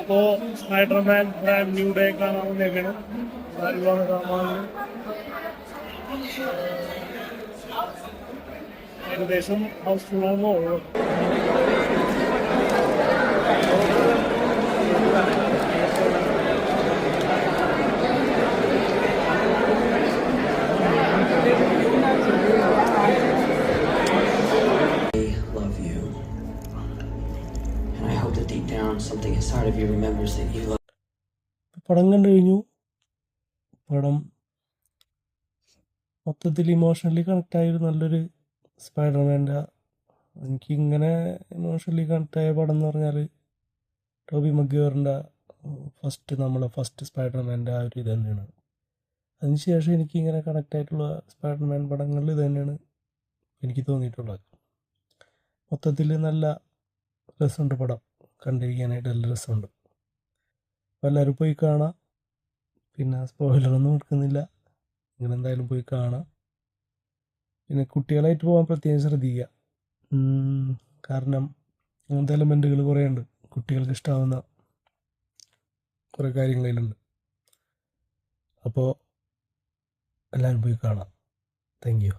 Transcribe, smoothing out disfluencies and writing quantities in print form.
അപ്പോൾ Spiderman brand new day കാണാൻ വന്നേക്കാണ്. ഒരുപാട് കാണാൻ ഏകദേശം ഹൗസ്ഫുള്ളാണെന്ന് തോന്നുന്നു. പടം കണ്ടു കഴിഞ്ഞു. പടം മൊത്തത്തിൽ ഇമോഷണലി കണക്റ്റായൊരു നല്ലൊരു സ്പൈഡർമാൻ്റെ, എനിക്കിങ്ങനെ ഇമോഷണലി കണക്റ്റായ പടം എന്ന് പറഞ്ഞാൽ ടോബി മഗ്വയറിൻ്റെ ഫസ്റ്റ് സ്പൈഡർമാൻ്റെ ആ ഒരു ഇത് തന്നെയാണ്. അതിനുശേഷം എനിക്കിങ്ങനെ കണക്റ്റായിട്ടുള്ള സ്പൈഡർമാൻ പടങ്ങളിൽ ഇത് തന്നെയാണ് എനിക്ക് തോന്നിയിട്ടുള്ളത്. മൊത്തത്തിൽ നല്ല രസമുണ്ട് പടം, കണ്ടിരിക്കാനായിട്ട് നല്ല രസമുണ്ട്. അപ്പോൾ എല്ലാവരും പോയി കാണാം. പിന്നെ സ്പോയിലറൊന്നും എടുക്കുന്നില്ല, നിങ്ങളെന്തായാലും പോയി കാണാം. പിന്നെ കുട്ടികളായിട്ട് പോകാൻ പ്രത്യേകം ശ്രദ്ധിക്കുക, കാരണം അങ്ങനത്തെ എലമെൻറ്റുകൾ കുറേ ഉണ്ട്, കുട്ടികൾക്ക് ഇഷ്ടമാവുന്ന കുറേ കാര്യങ്ങളിലുണ്ട്. അപ്പോൾ എല്ലാവരും പോയി കാണാം. Thank you.